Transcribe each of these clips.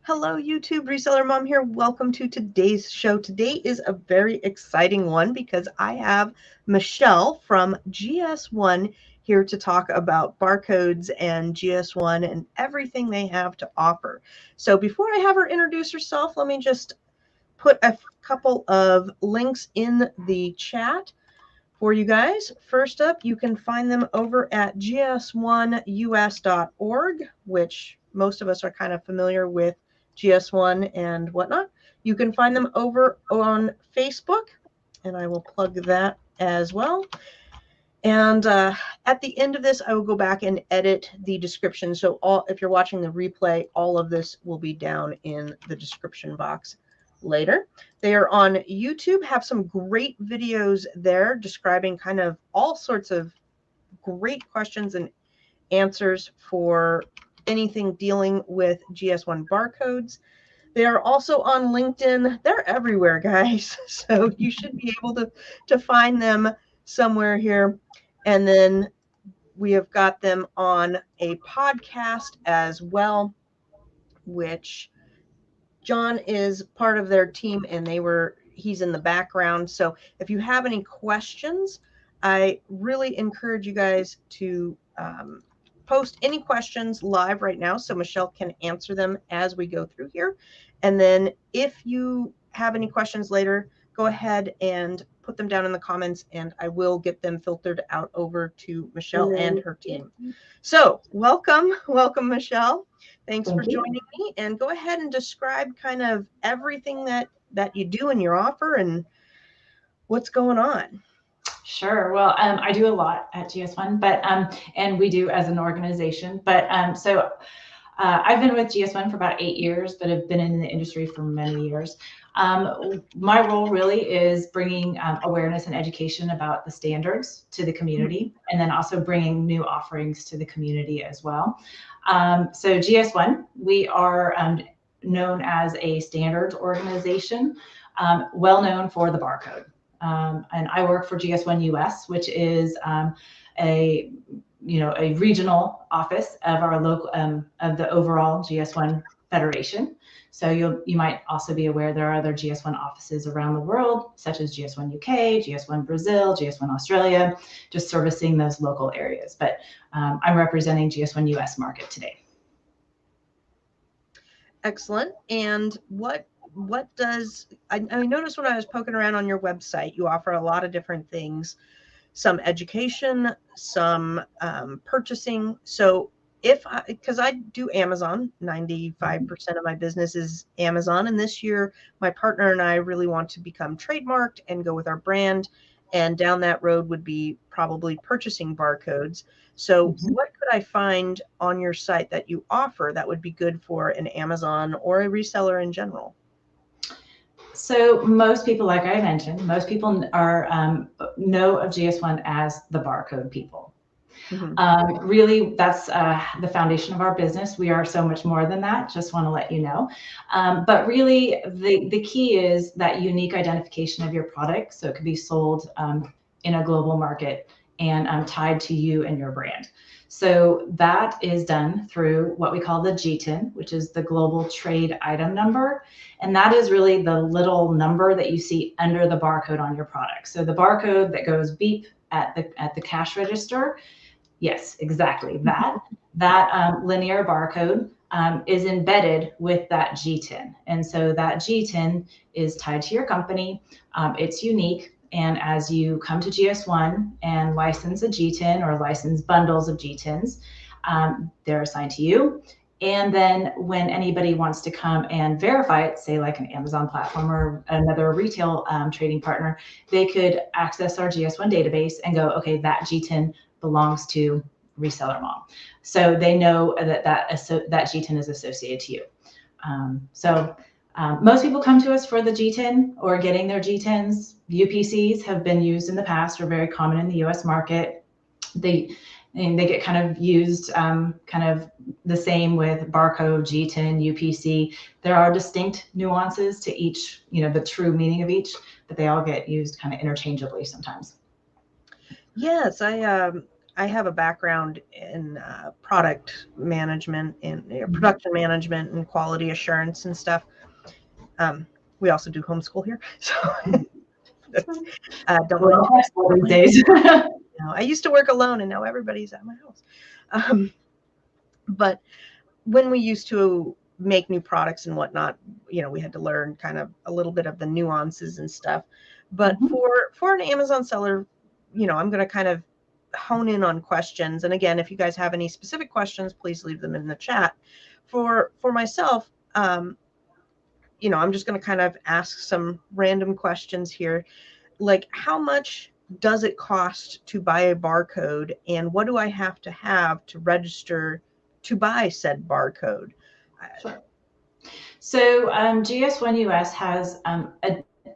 Hello, YouTube. Reseller Mom here. Welcome to today's show. Today is a very exciting one because I have Michelle from GS1 here to talk about barcodes and GS1 and everything they have to offer. So before I have her introduce herself, let me just put a couple of links in the chat for you guys. First up, you can find them over at gs1us.org, which most of us are kind of familiar with GS1 and whatnot. You can find them over on Facebook, and I will plug that as well. And at the end of this, I will go back and edit the description. So if you're watching the replay, all of this will be down in the description box later. They are on YouTube, have some great videos there describing kind of all sorts of great questions and answers for anything dealing with GS1 barcodes. They are also on LinkedIn. They're everywhere, guys. So you should be able to find them somewhere here. And then we have got them on a podcast as well, which John is part of their team and he's in the background. So if you have any questions, I really encourage you guys to post any questions live right now so Michelle can answer them as we go through here. And then if you have any questions later, go ahead and put them down in the comments and I will get them filtered out over to Michelle and her team. So welcome, Michelle. Thanks for joining me, and go ahead and describe kind of everything that you do in your offer and what's going on. Sure. Well, I do a lot at GS1, but and we do as an organization. But I've been with GS1 for about 8 years, but have been in the industry for many years. My role really is bringing awareness and education about the standards to the community, and then also bringing new offerings to the community as well. So GS1, we are known as a standards organization, well known for the barcode. And I work for GS1 US, which is a regional office of our local of the overall GS1 Federation. So you might also be aware there are other GS1 offices around the world, such as GS1 UK, GS1 Brazil, GS1 Australia, just servicing those local areas. But I'm representing GS1 US market today. Excellent. And what does I noticed when I was poking around on your website, you offer a lot of different things, some education, some purchasing. So because I do Amazon, 95% of my business is Amazon. And this year, my partner and I really want to become trademarked and go with our brand. And down that road would be probably purchasing barcodes. So what could I find on your site that you offer that would be good for an Amazon or a reseller in general? So most people, like I mentioned, most people are know of GS1 as the barcode people. Really, that's the foundation of our business. We are so much more than that. Just want to let you know. But really, the key is that unique identification of your product, so it could be sold in a global market and tied to you and your brand. So that is done through what we call the G10, which is the Global Trade Item Number. And that is really the little number that you see under the barcode on your product. So the barcode that goes beep at the cash register, yes, exactly. That linear barcode is embedded with that G10. And so that G10 is tied to your company. It's unique. And as you come to GS1 and license a G10 or license bundles of G10s, they're assigned to you. And then when anybody wants to come and verify it, say like an Amazon platform or another retail trading partner, they could access our GS1 database and go, okay, that G10 belongs to Reseller Mom. So they know that G10 is associated to you. Most people come to us for the G10 or getting their G10s. UPCs have been used in the past, are very common in the US market. They get kind of used kind of the same with barcode, G10, UPC. There are distinct nuances to each, the true meaning of each, but they all get used kind of interchangeably sometimes. Yes, I have a background in product management and production management and quality assurance and stuff. We also do homeschool here, so don't mind. These days. I used to work alone, and now everybody's at my house. But when we used to make new products and whatnot, we had to learn kind of a little bit of the nuances and stuff. But for an Amazon seller, I'm going to kind of hone in on questions. And again, if you guys have any specific questions, please leave them in the chat. For myself, I'm just going to kind of ask some random questions here, like how much does it cost to buy a barcode, and what do I have to register to buy said barcode? Sure. So GS1 US has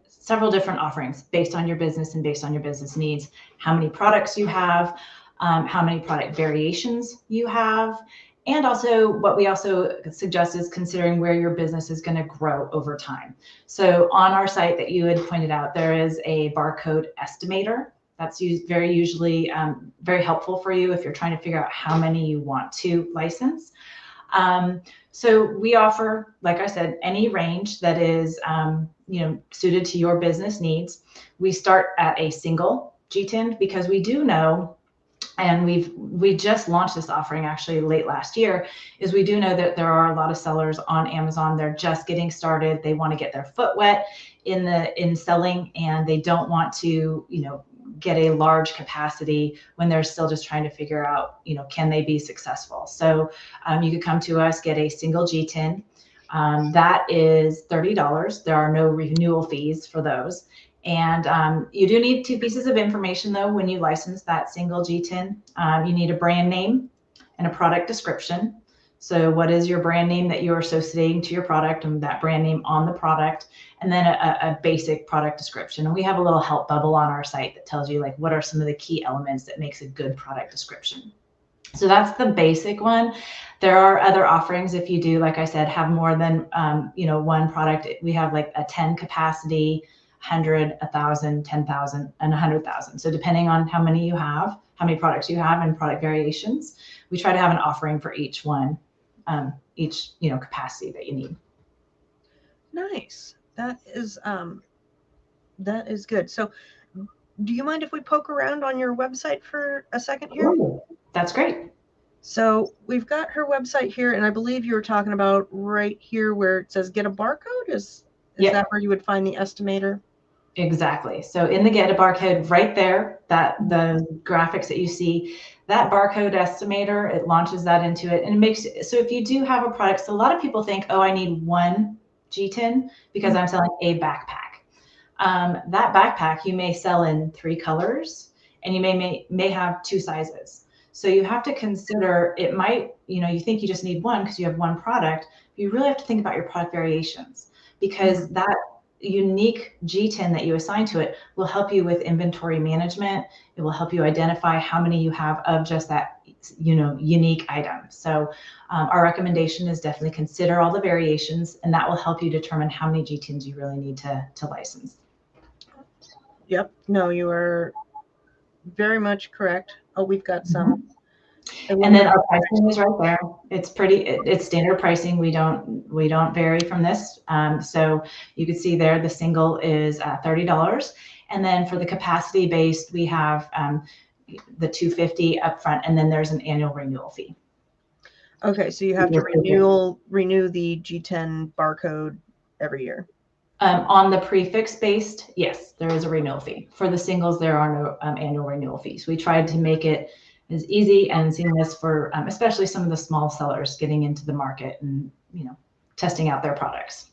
several different offerings based on your business and based on your business needs, how many products you have, how many product variations you have, and also what we also suggest is considering where your business is going to grow over time. So on our site that you had pointed out, there is a barcode estimator. That's usually very helpful for you if you're trying to figure out how many you want to license. So we offer, like I said, any range that is, suited to your business needs. We start at a single G10 because we do know, and we just launched this offering actually late last year, is we do know that there are a lot of sellers on Amazon. They're just getting started. They want to get their foot wet in selling, and they don't want to, get a large capacity when they're still just trying to figure out, can they be successful? So you could come to us, get a single G10. That is $30. There are no renewal fees for those. And you do need 2 pieces of information though when you license that single G10. You need a brand name and a product description. So what is your brand name that you're associating to your product, and that brand name on the product, and then a basic product description. And we have a little help bubble on our site that tells you like what are some of the key elements that makes a good product description. So that's the basic one. There are other offerings if you do, like I said, have more than one product. We have like a 10 capacity, 100, 1,000, 10,000, and 100,000. So depending on how many you have, how many products you have, and product variations, we try to have an offering for each one, each capacity that you need. Nice. That is good. So do you mind if we poke around on your website for a second here? That's great. So we've got her website here, and I believe you were talking about right here where it says get a barcode. Is that where you would find the estimator? Exactly. So in the get a barcode right there, that the graphics that you see, that barcode estimator, it launches that into it, and it makes it so if you do have a product, so a lot of people think, oh, I need one G10 because I'm selling a backpack. That backpack you may sell in 3 colors, and you may have 2 sizes. So you have to consider, it might, you think you just need one because you have one product. You really have to think about your product variations, because that unique G10 that you assign to it will help you with inventory management. It will help you identify how many you have of just that unique item. So our recommendation is definitely consider all the variations, and that will help you determine how many G10s you really need to license. Yep. No, you are very much correct. Oh, we've got some. And then our pricing is right there. It's standard pricing. We don't vary from this. So you can see there the single is $30, and then for the capacity based we have the $250 upfront, and then there's an annual renewal fee. Okay, so you have to renew the G10 barcode every year. On the prefix based, yes, there is a renewal fee. For the singles, there are no annual renewal fees. We tried to make it as easy and seamless for especially some of the small sellers getting into the market and testing out their products.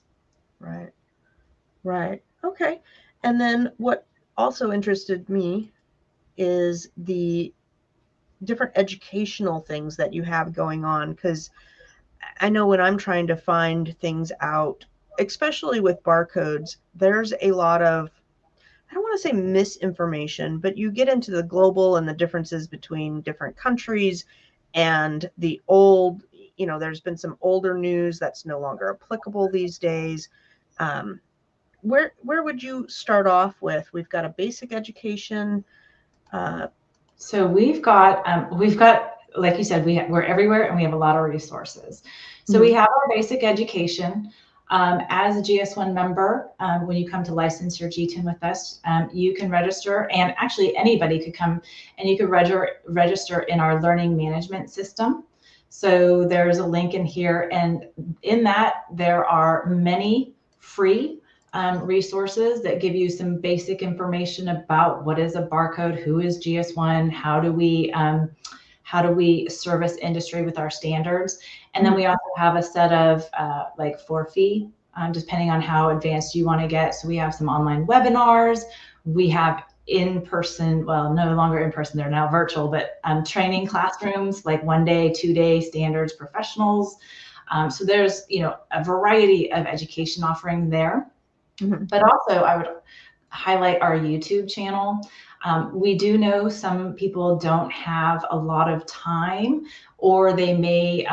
Right. Okay. And then what also interested me is the different educational things that you have going on, because I know when I'm trying to find things out, especially with barcodes, there's a lot of, I don't want to say misinformation, but you get into the global and the differences between different countries, and the old, there's been some older news that's no longer applicable these days. Where would you start off with? We've got a basic education. So we've got, like you said, we're everywhere and we have a lot of resources. So we have our basic education. As a GS1 member, when you come to license your G10 with us, you can register, and actually anybody could come and you could register in our learning management system. So there's a link in here, and in that there are many free resources that give you some basic information about what is a barcode, who is GS1, how do we service industry with our standards. And then we also have a set of like for fee, depending on how advanced you want to get. So we have some online webinars. We have in-person, well, no longer in person, they're now virtual, but training classrooms, like 1 day, 2 day standards professionals. So there's, a variety of education offering there. But also I would highlight our YouTube channel. We do know some people don't have a lot of time, or they may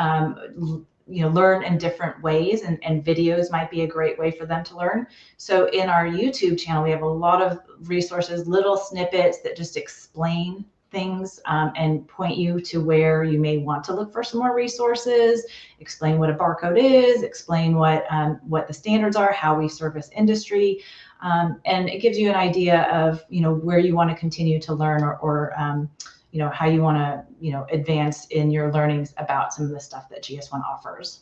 learn in different ways, and videos might be a great way for them to learn. So in our YouTube channel, we have a lot of resources, little snippets that just explain things and point you to where you may want to look for some more resources, explain what a barcode is, explain what the standards are, how we service industry. And it gives you an idea of, where you want to continue to learn, or how you want to, advance in your learnings about some of the stuff that GS1 offers.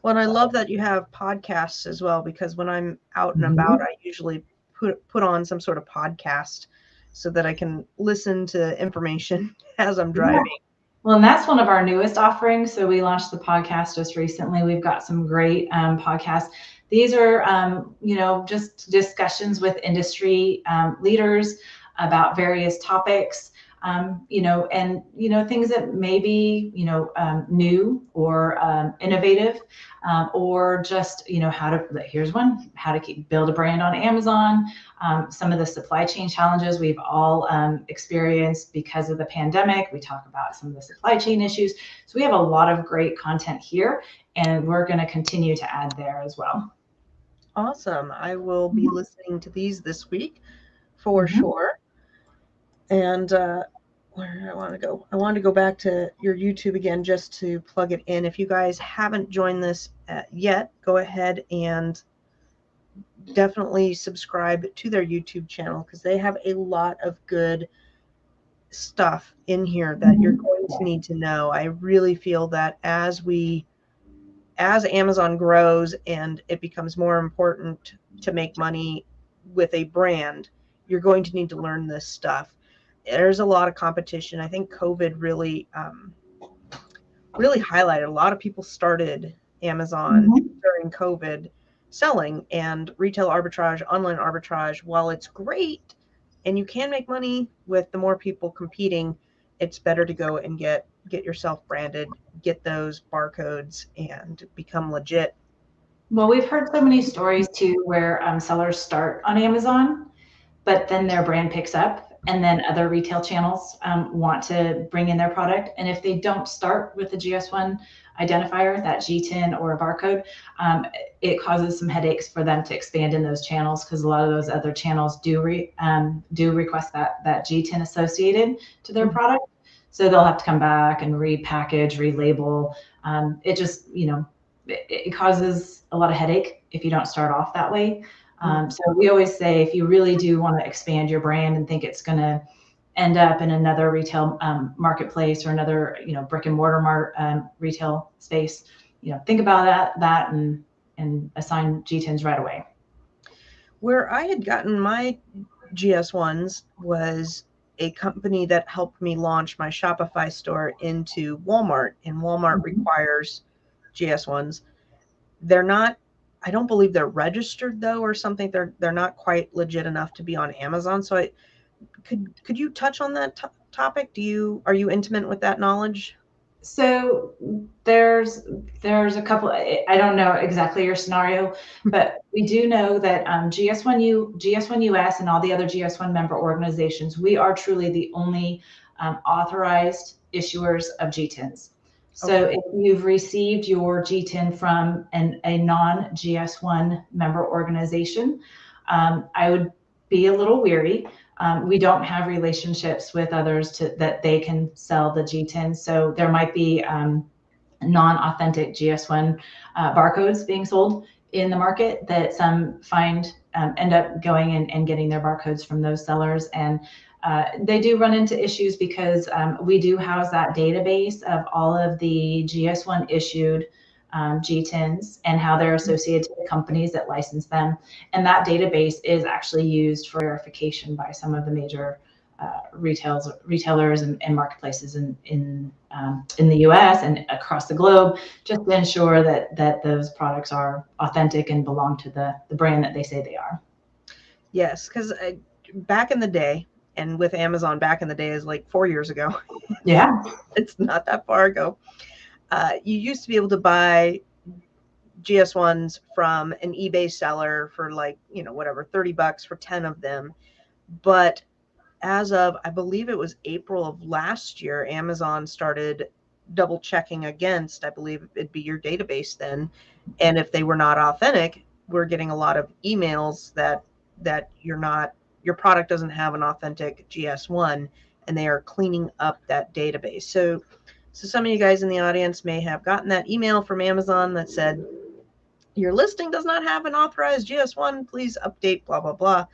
Well, and I love that you have podcasts as well, because when I'm out and about, I usually put on some sort of podcast so that I can listen to information as I'm driving. Yeah. Well, and that's one of our newest offerings. So we launched the podcast just recently. We've got some great podcasts. These are, just discussions with industry leaders about various topics, things that may be, new or innovative, or just, here's one, how to build a brand on Amazon. Some of the supply chain challenges we've all experienced because of the pandemic. We talk about some of the supply chain issues. So we have a lot of great content here, and we're going to continue to add there as well. Awesome. I will be listening to these this week for sure. And where did I want to go? I wanted to go back to your YouTube again just to plug it in. If you guys haven't joined this yet, go ahead and definitely subscribe to their YouTube channel, because they have a lot of good stuff in here that you're going to need to know. I really feel that as Amazon grows and it becomes more important to make money with a brand, you're going to need to learn this stuff. There's a lot of competition. I think COVID really highlighted. A lot of people started Amazon during COVID selling, and retail arbitrage, online arbitrage, while it's great and you can make money with the more people competing, it's better to go and get yourself branded, get those barcodes, and become legit. Well, we've heard so many stories too where sellers start on Amazon, but then their brand picks up, and then other retail channels want to bring in their product. And if they don't start with the GS1 identifier, that G10 or a barcode, it causes some headaches for them to expand in those channels, because a lot of those other channels do request that G10 associated to their product. So they'll have to come back and repackage, relabel. It just, it causes a lot of headache if you don't start off that way. So we always say, if you really do want to expand your brand and think it's going to end up in another retail marketplace or another, brick and mortar retail space, think about that and assign G10s right away. Where I had gotten my GS1s was a company that helped me launch my Shopify store into Walmart, and Walmart requires GS1s. They're not, I don't believe they're registered though, or something. They're not quite legit enough to be on Amazon. So could you touch on that topic? Are you intimate with that knowledge? So there's a couple. I don't know exactly your scenario, but we do know that GS1 US and all the other GS1 member organizations, we are truly the only authorized issuers of G10s. So if you've received your G10 from a non-GS1 member organization, I would be a little weary. We don't have relationships with others that they can sell the G10. So there might be non-authentic GS1 barcodes being sold in the market that some find end up going and getting their barcodes from those sellers. And they do run into issues because we do house that database of all of the GS1 issued G10s and how they're associated to the companies that license them. And that database is actually used for verification by some of the major retailers and marketplaces in the US and across the globe, just to ensure that those products are authentic and belong to the brand that they say they are. Yes, because back in the day, and with Amazon back in the day is like 4 years ago. Yeah. It's not that far ago. You used to be able to buy GS1s from an eBay seller for like, whatever, $30 for 10 of them. But as of, I believe it was April of last year, Amazon started double checking against, I believe it'd be your database then. And if they were not authentic, we're getting a lot of emails that your product doesn't have an authentic GS1, and they are cleaning up that database. So some of you guys in the audience may have gotten that email from Amazon that said, your listing does not have an authorized GS1, please update blah, blah, blah,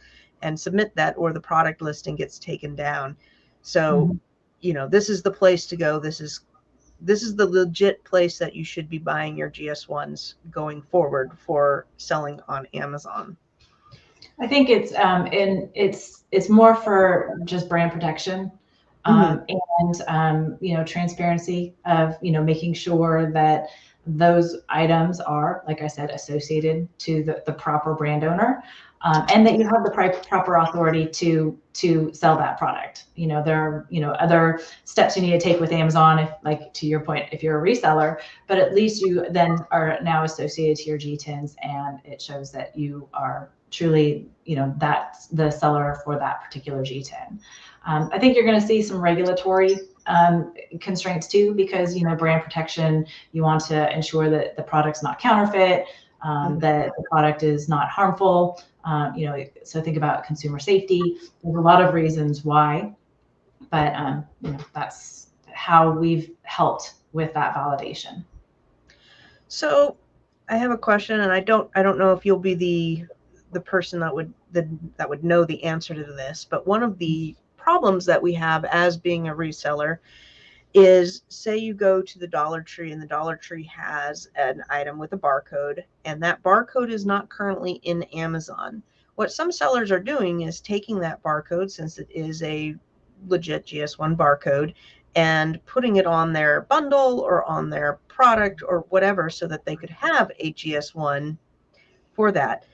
and submit that, or the product listing gets taken down. So, this is the place to go. This is the legit place that you should be buying your GS1s going forward for selling on Amazon. I think it's more for just brand protection and transparency of making sure that those items are, like I said, associated to the proper brand owner, and that you have the proper authority to sell that product. There are other steps you need to take with Amazon, if, like to your point, if you're a reseller, but at least you then are now associated to your G10s, and it shows that you are truly, that's the seller for that particular G10. I think you're going to see some regulatory constraints too, because brand protection, you want to ensure that the product's not counterfeit, that the product is not harmful. So think about consumer safety. There's a lot of reasons why, but that's how we've helped with that validation. So I have a question, and I don't know if you'll be the person that would know the answer to this, but one of the problems that we have as being a reseller is, say you go to the Dollar Tree and the Dollar Tree has an item with a barcode, and that barcode is not currently in Amazon. What some sellers are doing is taking that barcode, since it is a legit GS1 barcode, and putting it on their bundle or on their product or whatever, so that they could have a GS1 for that.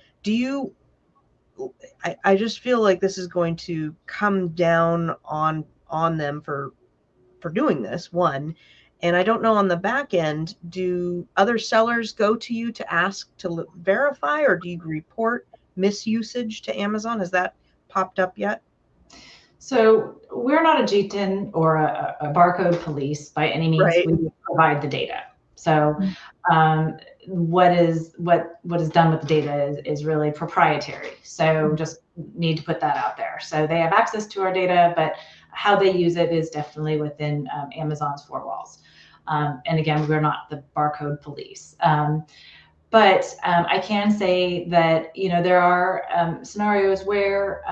I just feel like this is going to come down on them for doing this, one. And I don't know, on the back end, do other sellers go to you to ask to verify, or do you report misusage to Amazon? Has that popped up yet? So we're not a G10 or a barcode police by any means. Right. We provide the data. So what is done with the data is really proprietary. So just need to put that out there. So they have access to our data, but how they use it is definitely within Amazon's four walls. And again, we're not the barcode police. But I can say that, there are scenarios where,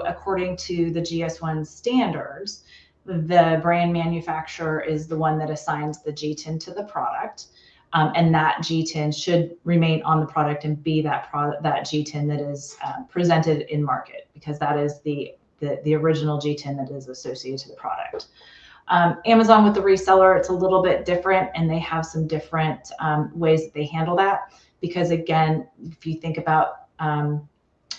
according to the GS1 standards, the brand manufacturer is the one that assigns the G10 to the product. And that G10 should remain on the product and be that G10 that is presented in market, because that is the original G10 that is associated to the product. Amazon with the reseller, it's a little bit different, and they have some different ways that they handle that, because again, if you think about the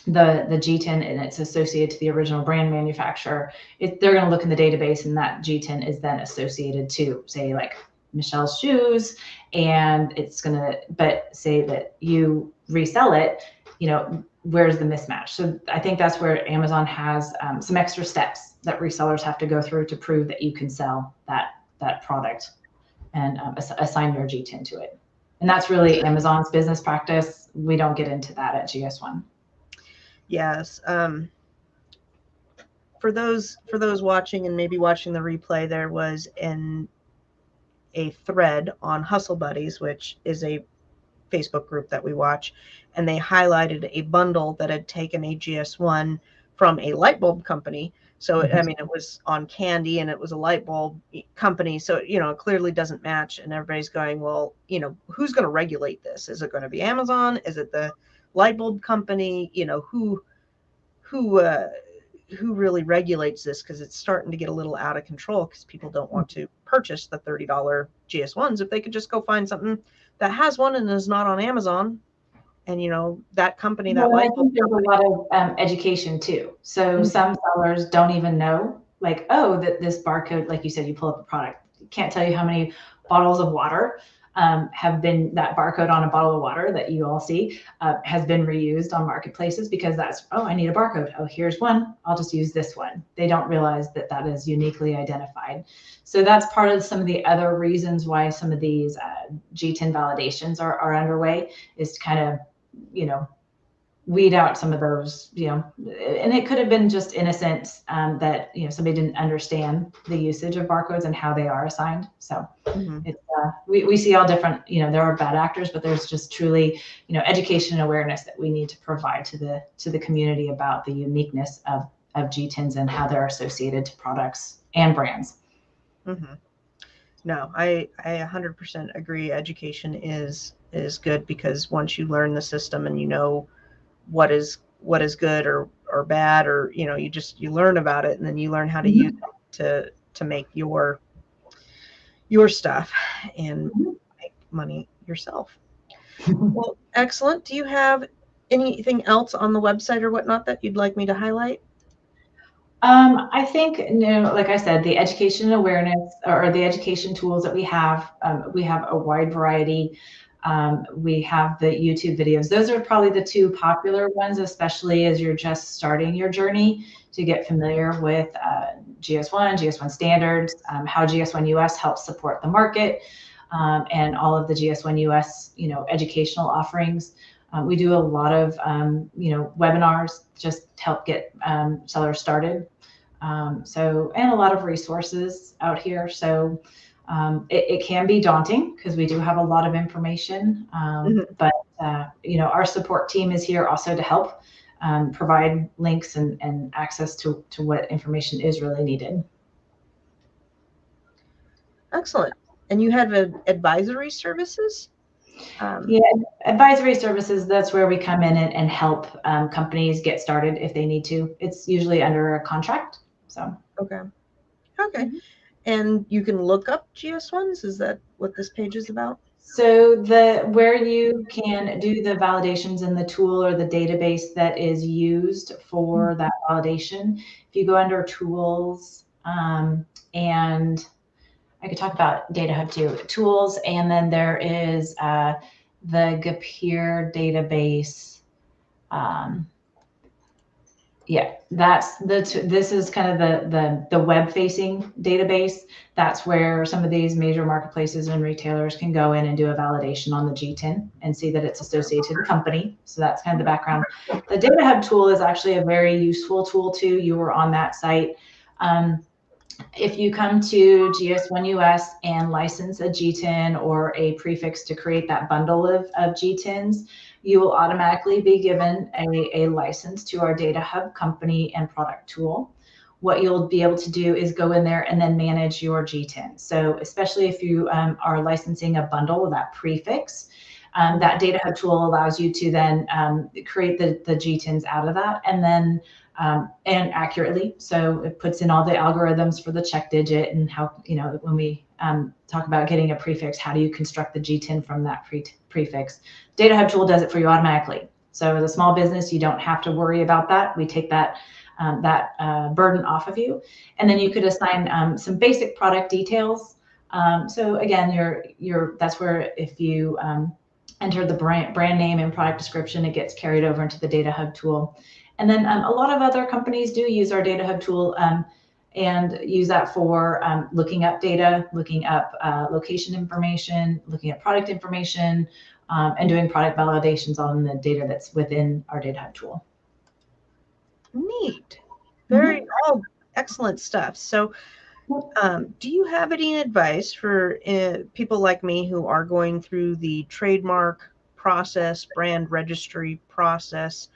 G10 and it's associated to the original brand manufacturer, they're going to look in the database, and that G10 is then associated to, say, like Michelle's shoes, and it's going to, but say that you resell it, where's the mismatch? So I think that's where Amazon has some extra steps that resellers have to go through to prove that you can sell that product and assign your G10 to it. And that's really Amazon's business practice. We don't get into that at GS1. Yes. for those watching and maybe watching the replay, there was a thread on Hustle Buddies, which is a Facebook group that we watch, and they highlighted a bundle that had taken a GS1 from a light bulb company. So, I mean, it was on candy and it was a light bulb company. So, you know, it clearly doesn't match. And everybody's going, well, you know, who's going to regulate this? Is it going to be Amazon? Is it the light bulb company? You know, who really regulates this? Because it's starting to get a little out of control because people don't want to purchase the $30 GS1s if they could just go find something that has one and is not on Amazon. And, you know, that company, that Well, I light bulb think there's company. a lot of education too. So some sellers don't even know, like, oh, that this barcode, like you said, you pull up a product. Can't tell you how many bottles of water have been, that barcode on a bottle of water that you all see has been reused on marketplaces because that's, oh, I need a barcode. Oh, here's one. I'll just use this one. They don't realize that that is uniquely identified. So that's part of some of the other reasons why some of these G10 validations are underway, is to kind of, you know, weed out some of those, you know, and it could have been just innocent that, you know, somebody didn't understand the usage of barcodes and how they are assigned. So it's, we see all different, you know, there are bad actors, but there's just truly, you know, education and awareness that we need to provide to the community about the uniqueness of G10s and how they're associated to products and brands. No, I 100% agree. Education is good, because once you learn the system and you know what is good or bad, or, you know, you learn about it, and then you learn how to use it to make your stuff and make money yourself. Well, excellent. Do you have anything else on the website or whatnot that you'd like me to highlight? I think, you know, like I said, the education and awareness, or the education tools that we have a wide variety. We have the YouTube videos. Those are probably the two popular ones, especially as you're just starting your journey to get familiar with GS1 standards, how GS1 US helps support the market, and all of the GS1 US, you know, educational offerings. We do a lot of, you know, webinars just to help get sellers started. So, and a lot of resources out here. So it can be daunting because we do have a lot of information, but, you know, our support team is here also to help provide links and access to what information is really needed. Excellent. And you have advisory services? Yeah, advisory services, that's where we come in and help companies get started if they need to. It's usually under a contract. So okay. And you can look up GS1s. Is that what this page is about? So where you can do the validations in the tool or the database that is used for that validation, if you go under tools, and I could talk about Data Hub too, tools, and then there is the GPIR database. Yeah, this is kind of the web-facing database. That's where some of these major marketplaces and retailers can go in and do a validation on the G10 and see that it's associated to the company. So that's kind of the background. The Data Hub tool is actually a very useful tool too. You were on that site. If you come to GS1 US and license a G10 or a prefix to create that bundle of G10s, you will automatically be given a license to our Data Hub company and product tool. What you'll be able to do is go in there and then manage your G10. So especially if you are licensing a bundle with that prefix, that Data Hub tool allows you to then create the G10s out of that, and then and accurately. So it puts in all the algorithms for the check digit and how, you know, when we talk about getting a prefix, how do you construct the G10 from that prefix? Data Hub tool does it for you automatically. So as a small business, you don't have to worry about that. We take that burden off of you, and then you could assign some basic product details. So again, that's where if you enter the brand name and product description, it gets carried over into the Data Hub tool. And then a lot of other companies do use our Data Hub tool and use that for looking up data, looking up location information, looking at product information, and doing product validations on the data that's within our Data Hub tool. Neat. Very all excellent stuff. So, do you have any advice for people like me who are going through the trademark process, brand registry process?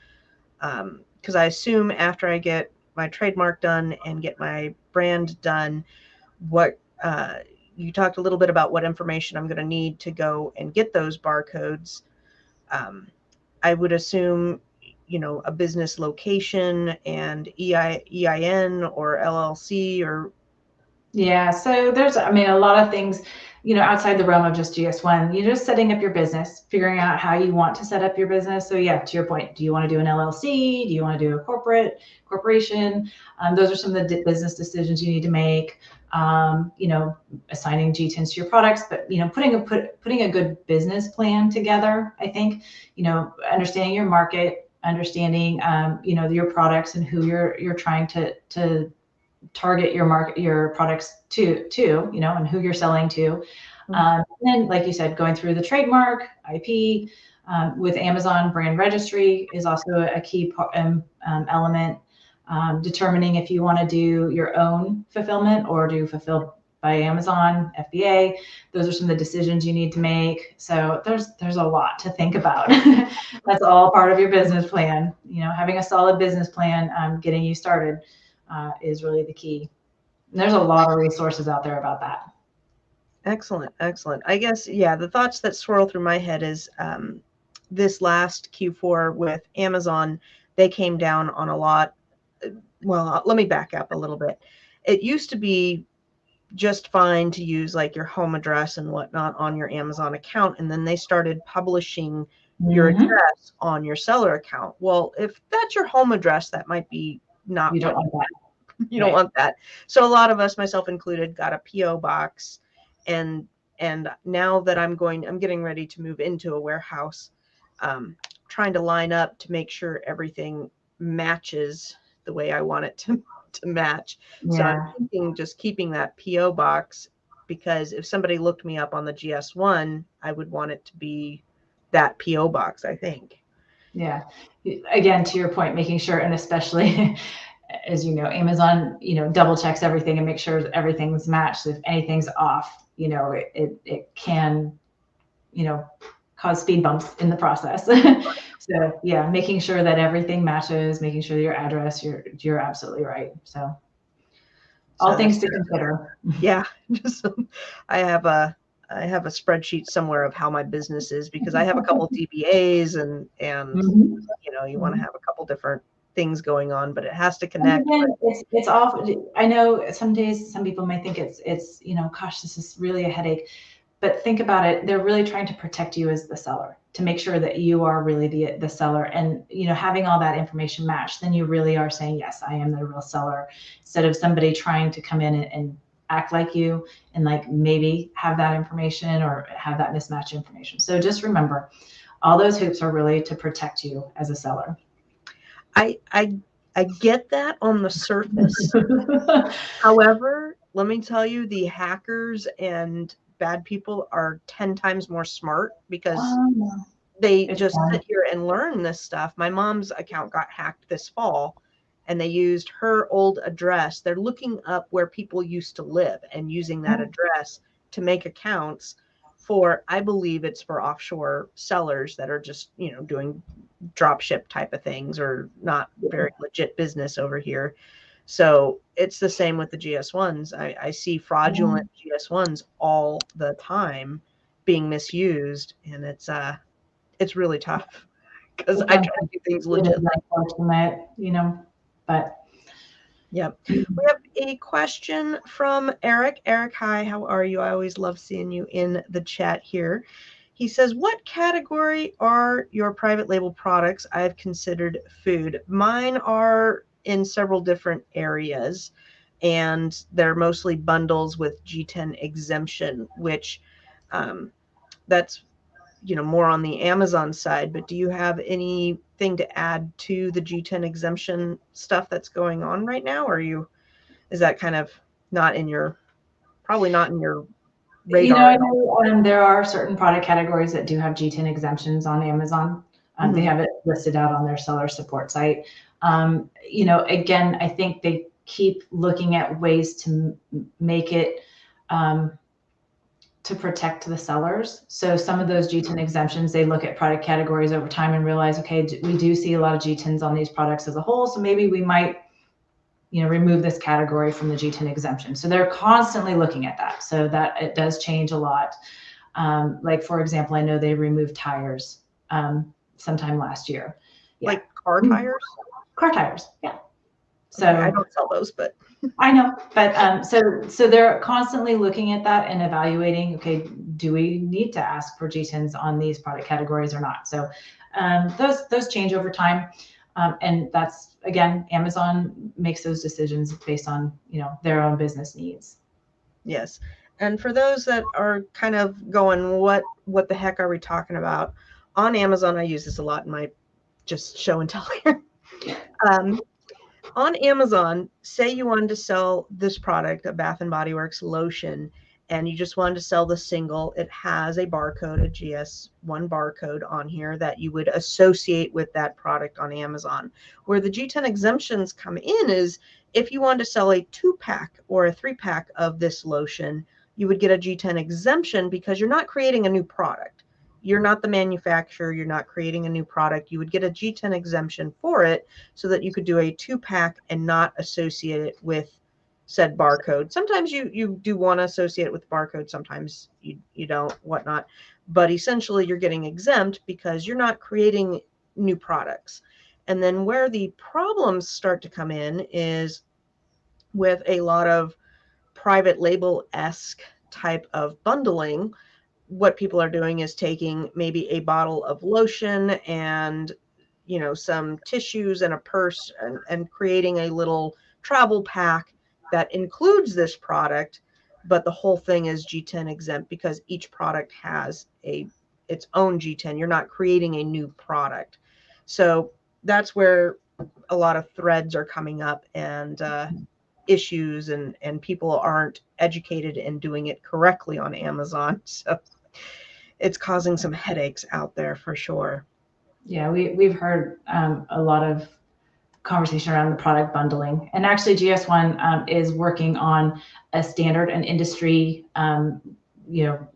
Because I assume after I get my trademark done and get my brand done, what you talked a little bit about what information I'm going to need to go and get those barcodes. I would assume, a business location and EIN or LLC or. Yeah, so there's, I mean, a lot of things, outside the realm of just GS1. You're just setting up your business, figuring out how you want to set up your business. So yeah, to your point, do you want to do an LLC? Do you want to do a corporation? Those are some of the business decisions you need to make. Assigning G10s to your products, but putting a good business plan together. I think, understanding your market, understanding your products and who you're trying to target your products to, and who you're selling to. And then, like you said, going through the trademark, IP, with Amazon brand registry is also a key element. Determining if you want to do your own fulfillment or do fulfilled by Amazon, FBA. Those are some of the decisions you need to make. So there's a lot to think about. That's all part of your business plan. Having a solid business plan, getting you started, is really the key. And there's a lot of resources out there about that. Excellent. I guess, yeah, the thoughts that swirl through my head is this last Q4 with Amazon, they came down on a lot. Well, let me back up a little bit. It used to be just fine to use like your home address and whatnot on your Amazon account. And then they started publishing your address on your seller account. Well, if that's your home address, that might be not. You don't want that. You don't want that. So a lot of us, myself included, got a PO box, and now that I'm getting ready to move into a warehouse, trying to line up to make sure everything matches the way I want it to match. Yeah. So I'm thinking just keeping that PO box, because if somebody looked me up on the GS1, I would want it to be that PO box, I think. Yeah. Again, to your point, making sure, and especially as Amazon, double checks everything and make sure everything's matched. If anything's off, it can, cause speed bumps in the process. So yeah, making sure that everything matches, making sure that your address, you're absolutely right. So all things to consider. Yeah. I have a spreadsheet somewhere of how my business is, because I have a couple DBAs and you want to have a couple different things going on, but it has to connect. Again, it's off. I know some days some people may think it's gosh, this is really a headache. But think about it. They're really trying to protect you as the seller, to make sure that you are really the seller, and having all that information matched, then you really are saying, yes, I am the real seller, instead of somebody trying to come in and act like you and like maybe have that information or have that mismatched information. So just remember, all those hoops are really to protect you as a seller. I get that on the surface. However, let me tell you, the hackers and bad people are 10 times more smart, because they just sit here and learn this stuff. My mom's account got hacked this fall, and they used her old address. They're looking up where people used to live and using that address to make accounts for, I believe it's for offshore sellers that are just, doing drop ship type of things, or not very legit business over here. So it's the same with the GS1s. I see fraudulent GS1s all the time being misused, and it's really tough, because I try to do things legit. But yeah. We have a question from Eric. Eric, hi, how are you? I always love seeing you in the chat here. He says, what category are your private label products? I've considered food. Mine are in several different areas, and they're mostly bundles with G10 exemption, which that's more on the Amazon side. But do you have anything to add to the G10 exemption stuff that's going on right now? Or is that kind of probably not in your radar? I know there are certain product categories that do have G10 exemptions on Amazon. They have it listed out on their seller support site. You know, again, I think they keep looking at ways to make it to protect the sellers. So some of those G10 exemptions, they look at product categories over time and realize, okay, we do see a lot of G10s on these products as a whole, so maybe we might, you know, remove this category from the G10 exemption. So they're constantly looking at that. So that it does change a lot. Like, for example, I know they removed tires sometime last year. Yeah. Like car tires? Car tires, yeah. So okay, I don't sell those, but I know, but so they're constantly looking at that and evaluating, okay, do we need to ask for G10s on these product categories or not? So those change over time. And that's, again, Amazon makes those decisions based on, you know, their own business needs. Yes. And for those that are kind of going, what the heck are we talking about? On Amazon, I use this a lot in my just show and tell here. On Amazon, say you wanted to sell this product, a Bath & Body Works lotion, and you just wanted to sell the single. It has a barcode, a GS1 barcode on here that you would associate with that product on Amazon. Where the G10 exemptions come in is if you wanted to sell a 2-pack or a 3-pack of this lotion, you would get a G10 exemption because you're not creating a new product. You're not the manufacturer. You're not creating a new product. You would get a G10 exemption for it so that you could do a 2-pack and not associate it with said barcode. Sometimes you do want to associate it with barcode. Sometimes you don't, whatnot. But essentially you're getting exempt because you're not creating new products. And then where the problems start to come in is with a lot of private label-esque type of bundling. What people are doing is taking maybe a bottle of lotion and, you know, some tissues and a purse and creating a little travel pack that includes this product, but the whole thing is G10 exempt because each product has its own G10. You're not creating a new product. So that's where a lot of threads are coming up and issues, and people aren't educated in doing it correctly on Amazon. So it's causing some headaches out there for sure. Yeah, we've heard a lot of conversation around the product bundling, and actually GS1 is working on a standard and industry, you know,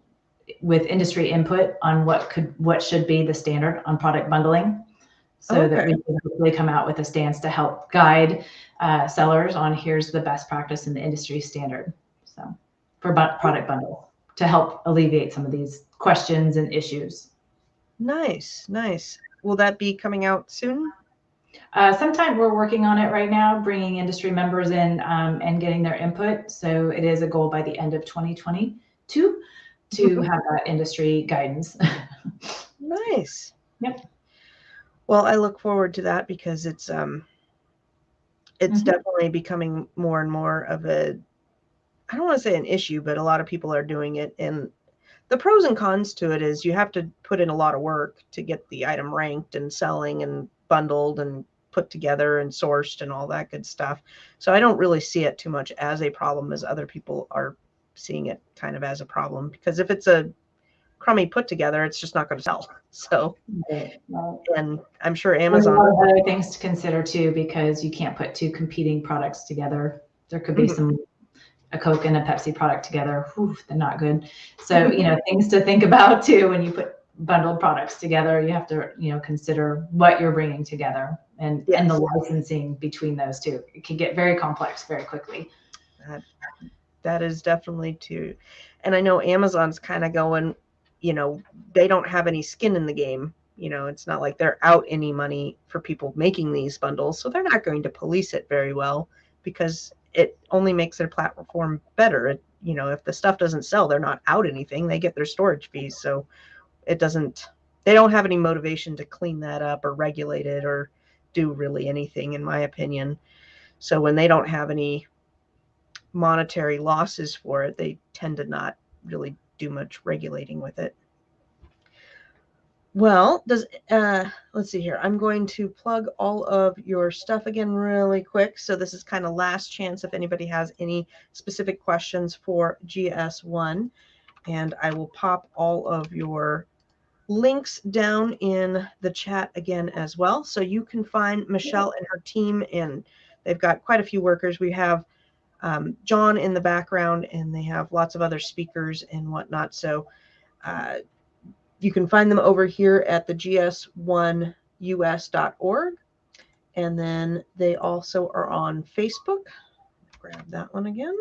with industry input on what should be the standard on product bundling, so that we can hopefully come out with a stance to help guide sellers on here's the best practice in the industry standard. So for product bundle to help alleviate some of these questions and issues. Nice, nice. Will that be coming out soon? Sometime we're working on it right now, bringing industry members in and getting their input. So it is a goal by the end of 2022 to have that industry guidance. Nice. Yep. Well, I look forward to that because it's definitely becoming more and more of a, I don't want to say an issue, but a lot of people are doing it. And the pros and cons to it is you have to put in a lot of work to get the item ranked and selling and bundled and put together and sourced and all that good stuff. So I don't really see it too much as a problem as other people are seeing it kind of as a problem, because if it's a crummy put together, it's just not going to sell. So, and I'm sure Amazon. There's a lot of other things to consider too, because you can't put two competing products together. There could be a Coke and a Pepsi product together. Whew, they're not good. So, you know, things to think about too when you put bundled products together. You have to, you know, consider what you're bringing together and the licensing between those two. It can get very complex very quickly. That is definitely too. And I know Amazon's kind of going, you know, they don't have any skin in the game. You know, it's not like they're out any money for people making these bundles. So they're not going to police it very well because it only makes their platform better. You know, if the stuff doesn't sell, they're not out anything. They get their storage fees. So they don't have any motivation to clean that up or regulate it or do really anything, in my opinion. So when they don't have any monetary losses for it, they tend to not really do much regulating with it. Well, let's see here. I'm going to plug all of your stuff again really quick. So this is kind of last chance if anybody has any specific questions for GS1. And I will pop all of your links down in the chat again as well. So you can find Michelle and her team, and they've got quite a few workers. We have John in the background, and they have lots of other speakers and whatnot. So you can find them over here at the GS1US.org. And then they also are on Facebook. Grab that one again.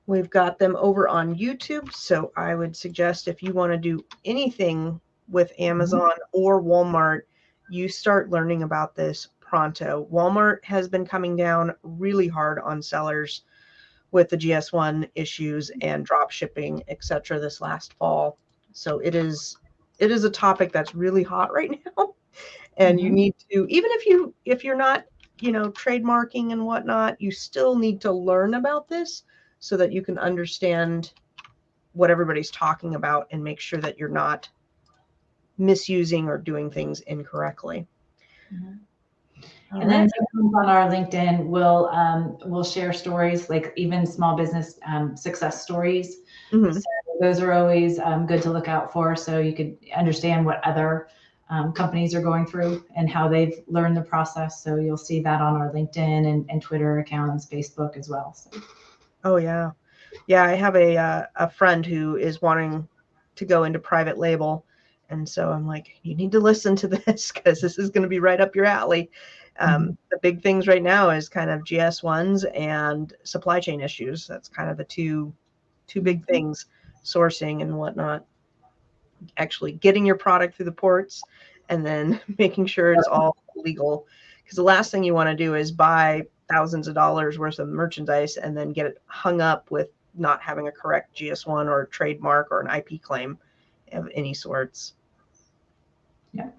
We've got them over on YouTube. So I would suggest if you want to do anything with Amazon or Walmart, you start learning about this pronto. Walmart has been coming down really hard on sellers with the GS1 issues and drop shipping, etc. this last fall. So it is a topic that's really hot right now. And you need to, even if you're not, trademarking and whatnot, you still need to learn about this so that you can understand what everybody's talking about and make sure that you're not misusing or doing things incorrectly. And then sometimes on our LinkedIn, we'll share stories, like even small business success stories. So those are always good to look out for, so you could understand what other companies are going through and how they've learned the process. So you'll see that on our LinkedIn and Twitter accounts, Facebook as well. So. Oh yeah. Yeah, I have a friend who is wanting to go into private label. And so I'm like, you need to listen to this because this is going to be right up your alley. The big things right now is kind of GS1s and supply chain issues. That's kind of the two big things, sourcing and whatnot. Actually getting your product through the ports and then making sure it's all legal. Because the last thing you want to do is buy thousands of dollars worth of merchandise and then get it hung up with not having a correct GS1 or trademark or an IP claim of any sorts. Yeah.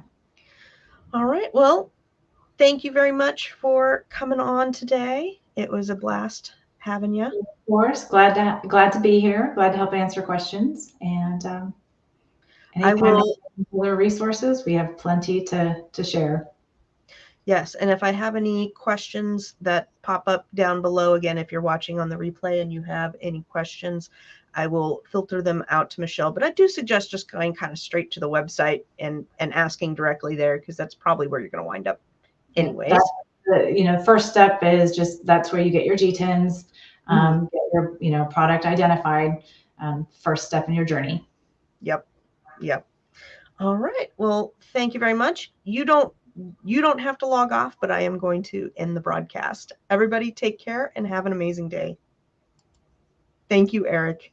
All right. Well, thank you very much for coming on today. It was a blast having you. Of course. Glad to be here. Glad to help answer questions. And I will. Other resources, we have plenty to share. Yes, and if I have any questions that pop up down below, again, if you're watching on the replay and you have any questions, I will filter them out to Michelle. But I do suggest just going kind of straight to the website and asking directly there, because that's probably where you're going to wind up anyways. First step is just, that's where you get your G10s, get your product identified. First step in your journey. Yep. All right. Well, thank you very much. You don't have to log off, but I am going to end the broadcast. Everybody take care and have an amazing day. Thank you, Eric.